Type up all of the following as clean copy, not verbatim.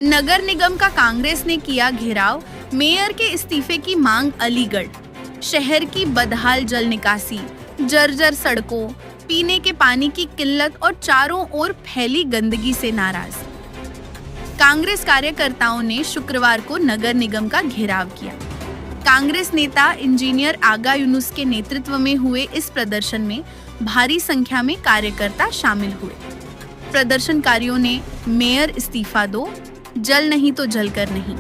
नगर निगम का कांग्रेस ने किया घेराव, मेयर के इस्तीफे की मांग अलीगढ़। शहर की बदहाल जल निकासी, जर्जर सड़कों, पीने के पानी की किल्लत और चारों ओर फैली गंदगी से नाराज कांग्रेस कार्यकर्ताओं ने शुक्रवार को नगर निगम का घेराव किया। कांग्रेस नेता इंजीनियर आगा यूनुस के नेतृत्व में हुए इस प्रदर्शन में भारी संख्या में कार्यकर्ता शामिल हुए। प्रदर्शनकारियों ने मेयर इस्तीफा दो, जल नहीं तो जलकर नहीं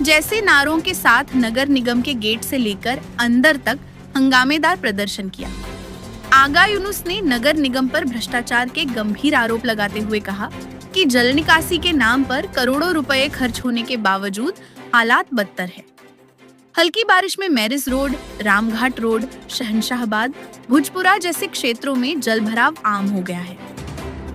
जैसे नारों के साथ नगर निगम के गेट से लेकर अंदर तक हंगामेदार प्रदर्शन किया। आगा यूनुस ने नगर निगम पर भ्रष्टाचार के गंभीर आरोप लगाते हुए कहा कि जल निकासी के नाम पर करोड़ों रुपए खर्च होने के बावजूद हालात बदतर है। हल्की बारिश में marriage road, Ramghat road, Shahanshahbad, Bhujpura जैसे क्षेत्रों में जलभराव आम हो गया है।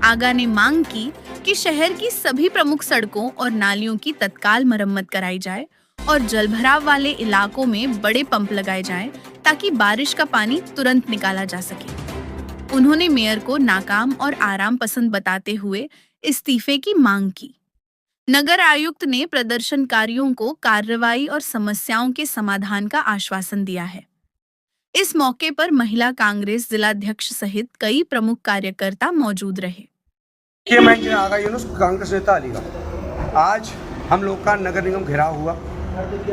आगा ने मांग की कि शहर की सभी प्रमुख सड़कों और नालियों की तत्काल मरम्मत कराई जाए और जलभराव वाले इलाकों में बड़े पंप लगाए जाएं ताकि बारिश का पानी तुरंत निकाला जा सके। उन्होंने मेयर को नाकाम और आराम पसंद बताते हुए इस्तीफे की मांग की। नगर आयुक्त ने प्रदर्शनकारियों को कार्रवाई और समस्याओं के समाधान का आश्वासन दिया है। इस मौके पर महिला कांग्रेस जिलाध्यक्ष सहित कई प्रमुख कार्यकर्ता मौजूद रहे। मैं इंजीनियर आगा यूनुस, कांग्रेस नेता अलीगढ़। आज हम लोग का नगर निगम घेराव हुआ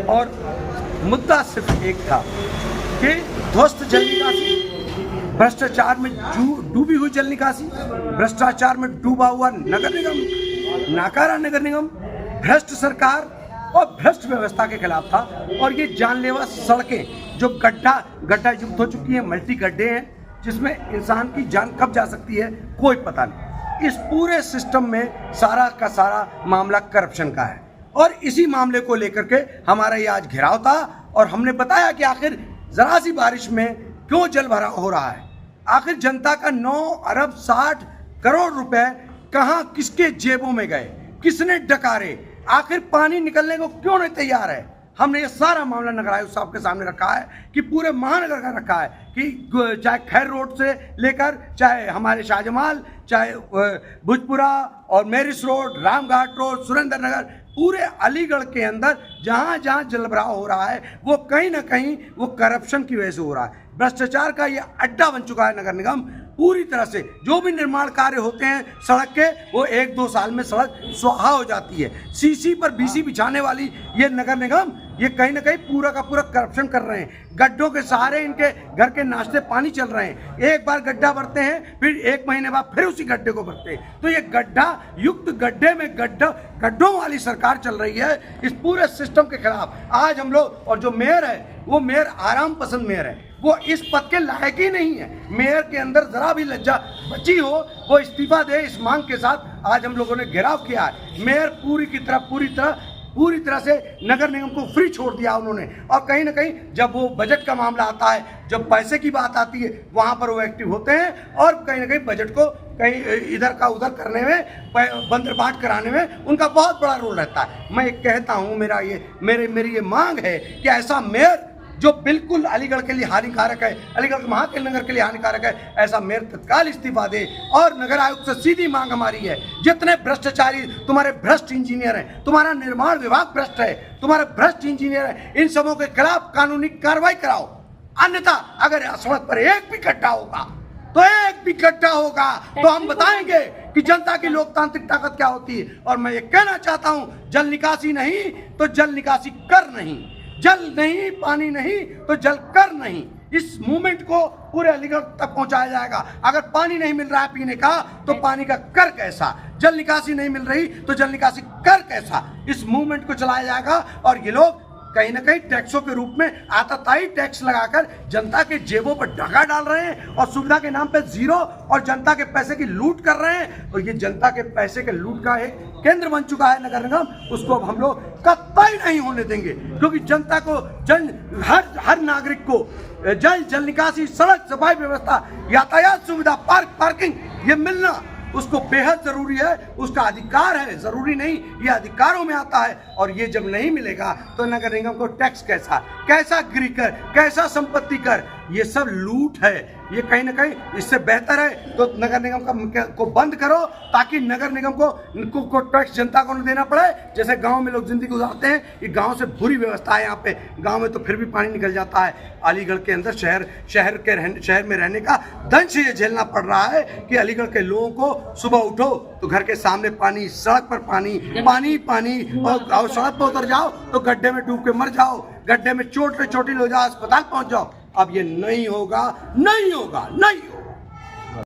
और मुद्दा सिर्फ एक था कि ध्वस्त जल निकासी, भ्रष्टाचार में डूबी हुई जल निकासी, भ्रष्टाचार में डूबा हुआ नगर निगम, नाकारा नगर निगम, भ्रष्ट सरकार और भ्रष्ट व्यवस्था के खिलाफ था। और ये जानलेवा सड़कें जो गड्ढा युक्त हो चुकी हैं, मल्टी गड्ढे हैं जिसमें इंसान की जान कब जा सकती है कोई पता नहीं। इस पूरे सिस्टम में सारा का सारा मामला करप्शन का है और इसी मामले को लेकर के हमारा ये आज घेराव था और हमने बताया कि आखिर जरा सी बारिश में क्यों जल भराव हो रहा है। आखिर जनता का 9 अरब 60 करोड़ रुपए कहां किसके जेबों में गए, किसने डकारे, आखिर पानी निकलने को क्यों नहीं तैयार है। हमने ये सारा मामला नगर आयुक्त साहब के सामने रखा है कि पूरे महानगर का रखा है कि चाहे खैर रोड से लेकर चाहे हमारे शाहजमाल, चाहे भुजपुरा और marriage road, Ramghat road, Surendra Nagar, पूरे अलीगढ़ के अंदर जहाँ जहाँ जलभराव हो रहा है वो कहीं ना कहीं वो करप्शन की वजह से हो रहा है। भ्रष्टाचार का ये अड्डा बन चुका है नगर निगम। पूरी तरह से जो भी निर्माण कार्य होते हैं सड़क के, वो 1-2 साल में सड़क स्वाहा हो जाती है। सीसी पर बीसी बिछाने वाली ये नगर निगम ये कहीं ना कहीं पूरा का पूरा करप्शन कर रहे हैं। गड्ढों के सहारे इनके घर के नाश्ते पानी चल रहे हैं। एक बार गड्ढा भरते हैं, फिर 1 महीने बाद फिर उसी गड्ढे को भरते हैं। तो ये गड्ढा युक्त गड्ढे में गड्ढों वाली सरकार चल रही है। इस पूरे सिस्टम के खिलाफ आज हम लोग, और जो मेयर है वो मेयर आराम पसंद मेयर है, वो इस पद के लायक ही नहीं है। मेयर के अंदर जरा भी लज्जा बची हो वो इस्तीफा दे, इस मांग के साथ आज हम लोगों ने घेराव किया है। मेयर पूरी तरह से नगर निगम को फ्री छोड़ दिया उन्होंने। और कहीं ना कहीं जब वो बजट का मामला आता है, जब पैसे की बात आती है, वहाँ पर वो एक्टिव होते हैं और कहीं ना कहीं बजट को कहीं इधर का उधर करने में, बंदरबाट कराने में उनका बहुत बड़ा रोल रहता है। मैं कहता हूँ, मेरी ये मांग है कि ऐसा मेयर जो बिल्कुल अलीगढ़ के लिए हानिकारक है, अलीगढ़ के महाकेल नगर के लिए हानिकारक है, ऐसा मेयर तत्काल इस्तीफा दे। और नगर आयुक्त से सीधी मांग हमारी है, जितने भ्रष्टाचारी तुम्हारे भ्रष्ट इंजीनियर हैं, तुम्हारा निर्माण विभाग भ्रष्ट है, तुम्हारे भ्रष्ट इंजीनियर हैं, इन सबों के खिलाफ कानूनी कार्रवाई कराओ। अन्यथा अगर सड़क पर एक भी गड्ढा होगा तो हम बताएंगे कि जनता की लोकतांत्रिक ताकत क्या होती है। और मैं ये कहना चाहता हूँ, जल निकासी नहीं तो जल निकासी कर नहीं, जल नहीं, पानी नहीं तो जल कर नहीं। इस मूवमेंट को पूरे अलीगढ़ तक पहुंचाया जाएगा। अगर पानी नहीं मिल रहा है पीने का तो पानी का कर कैसा, जल निकासी नहीं मिल रही तो जल निकासी कर कैसा, इस मूवमेंट को चलाया जाएगा। और ये लोग कहीं ना कहीं टैक्सों के रूप में आताताई टैक्स लगाकर जनता के जेबों पर डगा डाल रहे हैं और सुविधा के नाम पे जीरो और जनता के पैसे की लूट कर रहे हैं। और ये जनता के पैसे के लूट का एक केंद्र बन चुका है नगर निगम। उसको अब हम लोग कतई नहीं होने देंगे, क्योंकि जनता को हर नागरिक को जल निकासी, सड़क, सफाई व्यवस्था, यातायात सुविधा, पार्किंग ये मिलना उसको बेहद जरूरी है, उसका अधिकार है, जरूरी नहीं, ये अधिकारों में आता है। और ये जब नहीं मिलेगा तो नगर निगम को टैक्स कैसा गृह कर, कैसा संपत्ति कर, ये सब लूट है। ये कहीं ना कहीं इससे बेहतर है तो नगर निगम को बंद करो, ताकि नगर निगम को टैक्स जनता को न देना पड़े। जैसे गांव में लोग जिंदगी गुजारते हैं, ये गांव से बुरी व्यवस्था है यहाँ पे। गांव में तो फिर भी पानी निकल जाता है, अलीगढ़ के अंदर शहर में रहने का दंश ये झेलना पड़ रहा है कि अलीगढ़ के लोगों को सुबह उठो तो घर के सामने पानी, सड़क पर पानी पानी पानी, और सड़क पर उतर जाओ तो गड्ढे में डूब के मर जाओ, गड्ढे में चोट हो जाओ, अस्पताल पहुंच जाओ। अब ये नहीं होगा, नहीं होगा, नहीं